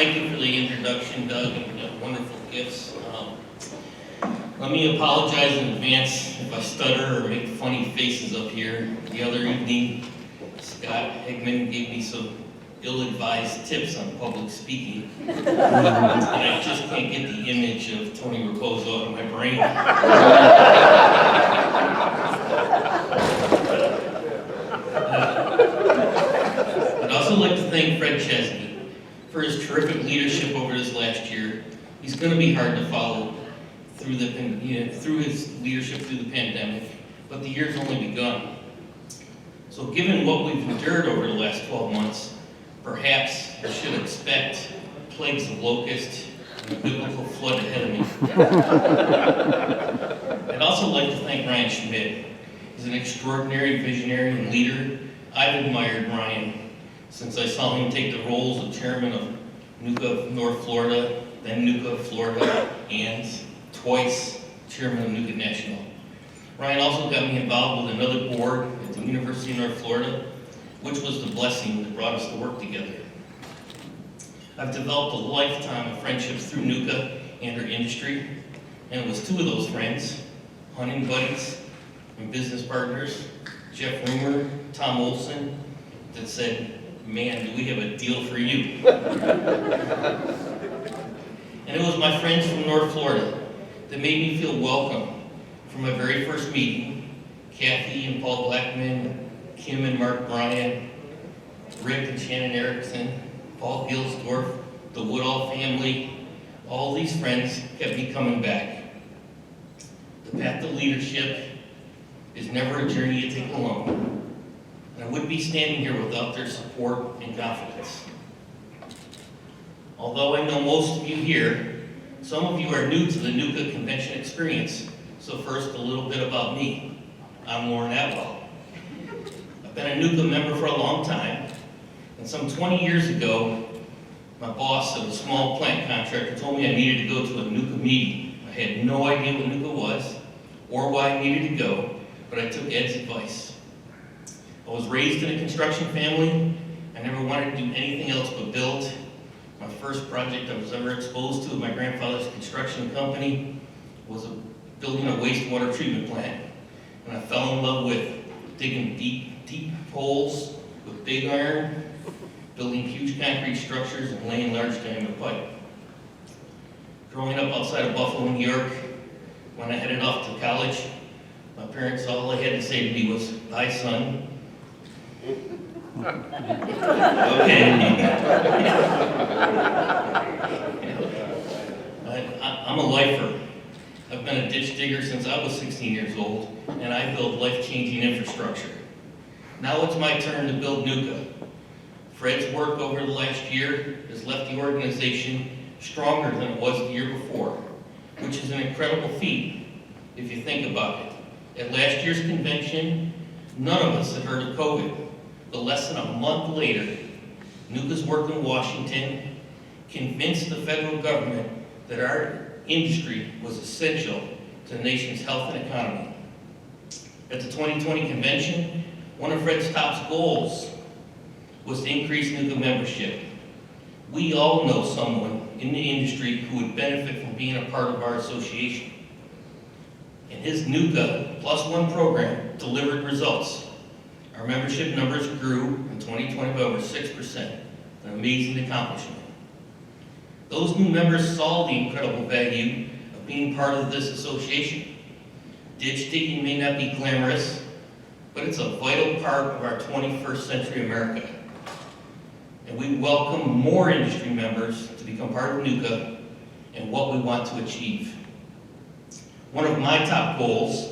Thank you for the introduction, Doug, and wonderful gifts. Let me apologize in advance if I stutter or make funny faces up here. The other evening, Scott Hegman gave me some ill-advised tips on public speaking, and I just can't get the image of Tony Raposo out of my brain. I'd also like to thank Fred Chesney for his terrific leadership over this last year. He's going to be hard to follow through his leadership through the pandemic, but the year's only begun. So given what we've endured over the last 12 months, perhaps I should expect plagues of locusts and a biblical flood ahead of me. I'd also like to thank Ryan Schmidt. He's an extraordinary visionary and leader. I've admired Ryan since I saw him take the roles of chairman of NUCA of North Florida, then NUCA of Florida, and twice chairman of NUCA National. Ryan also got me involved with another board at the University of North Florida, which was the blessing that brought us to work together. I've developed a lifetime of friendships through NUCA and our industry, and it was two of those friends, hunting buddies and business partners, Jeff Rumer, Tom Olson, that said, "Man, do we have a deal for you." And it was my friends from North Florida that made me feel welcome from my very first meeting. Kathy and Paul Blackman, Kim and Mark Bryan, Rick and Shannon Erickson, Paul Gilsdorf, the Woodall family, all these friends kept me coming back. The path to leadership is never a journey you take alone. And I wouldn't be standing here without their support and confidence. Although I know most of you here, some of you are new to the NUCA convention experience. So first, a little bit about me. I'm Warren Atwell. I've been a NUCA member for a long time, and some 20 years ago, my boss at a small plant contractor told me I needed to go to a NUCA meeting. I had no idea what NUCA was or why I needed to go, but I took Ed's advice. I was raised in a construction family. I never wanted to do anything else but build. My first project I was ever exposed to with my grandfather's construction company was building a wastewater treatment plant. And I fell in love with digging deep holes with big iron, building huge concrete structures, and laying large diameter pipe. Growing up outside of Buffalo, New York, when I headed off to college, my parents, all they had to say to me was, "Bye, son." Okay. I'm a lifer. I've been a ditch digger since I was 16 years old, and I build life-changing infrastructure. Now it's my turn to build NUCA. Fred's work over the last year has left the organization stronger than it was the year before, which is an incredible feat if you think about it. At last year's convention, none of us had heard of COVID, but less than a month later, NUCA's work in Washington convinced the federal government that our industry was essential to the nation's health and economy. At the 2020 convention, one of Fred's top goals was to increase NUCA membership. We all know someone in the industry who would benefit from being a part of our association. And his NUCA Plus One program delivered results. Our membership numbers grew in 2020 by over 6%, an amazing accomplishment. Those new members saw the incredible value of being part of this association. Ditch digging may not be glamorous, but it's a vital part of our 21st century America. And we welcome more industry members to become part of NUCA and what we want to achieve. One of my top goals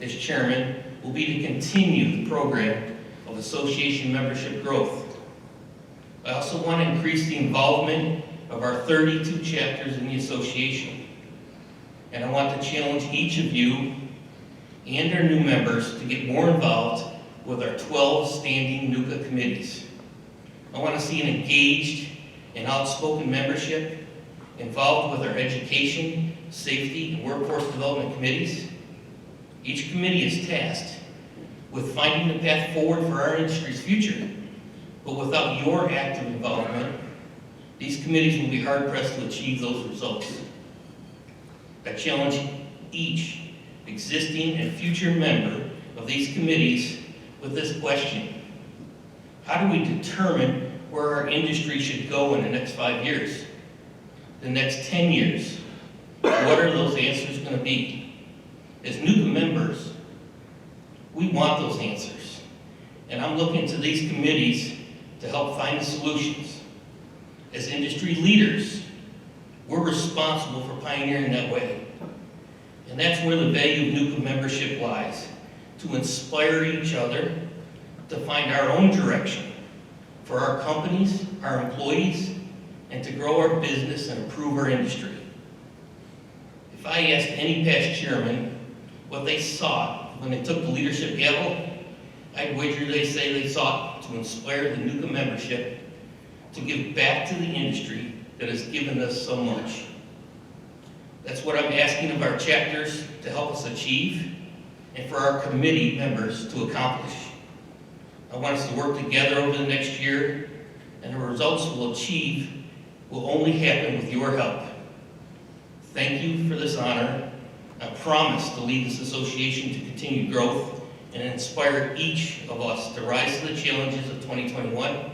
as chairman will be to continue the program of association membership growth. I also want to increase the involvement of our 32 chapters in the association. And I want to challenge each of you and our new members to get more involved with our 12 standing NUCA committees. I want to see an engaged and outspoken membership involved with our education, safety, and workforce development committees. Each committee is tasked with finding the path forward for our industry's future, but without your active involvement, these committees will be hard-pressed to achieve those results. I challenge each existing and future member of these committees with this question. How do we determine where our industry should go in the next 5 years? The next 10 years? What are those answers going to be? As NUCA members, we want those answers. And I'm looking to these committees to help find the solutions. As industry leaders, we're responsible for pioneering that way. And that's where the value of NUCA membership lies, to inspire each other to find our own direction for our companies, our employees, and to grow our business and improve our industry. If I asked any past chairman what they sought when they took the leadership gavel, I'd wager they say they sought to inspire the NUCA membership to give back to the industry that has given us so much. That's what I'm asking of our chapters to help us achieve and for our committee members to accomplish. I want us to work together over the next year, and the results we'll achieve will only happen with your help. Thank you for this honor. I promise to lead this association to continued growth and inspire each of us to rise to the challenges of 2021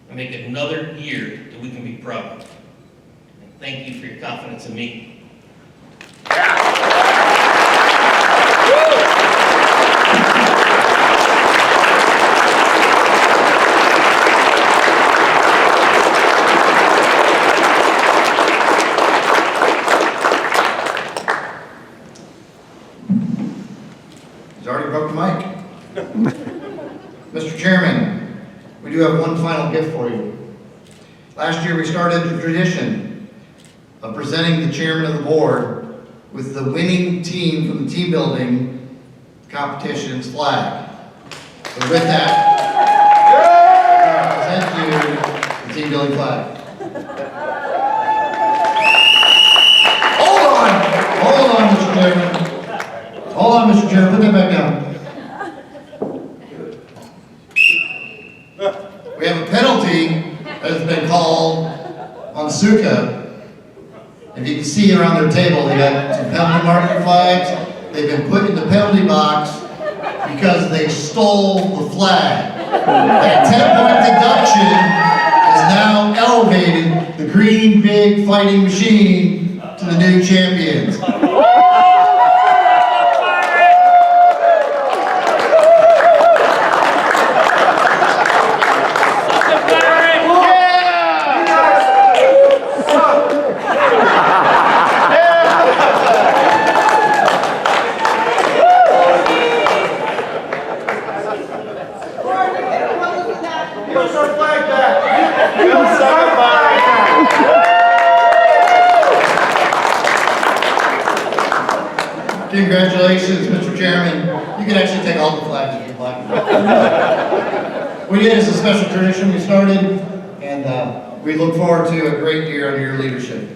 and make another year that we can be proud of. And thank you for your confidence in me. He's already broke the mic. Mr. Chairman, we do have one final gift for you. Last year we started the tradition of presenting the chairman of the board with the winning team from the team building competition's flag. So with that, I present you the team building flag. Hold on, Mr. Chairman. Hold on, Mr. Chairman, put that back down. We have a penalty that has been called on NUCA. If you can see around their table, they got some penalty marker flags. They've been put in the penalty box because they stole the flag. That 10-point deduction has now elevated the green big fighting machine to the new champions. Congratulations, Mr. Chairman. You can actually take all the flags if you'd like. We did as a special tradition we started, and we look forward to a great year under your leadership.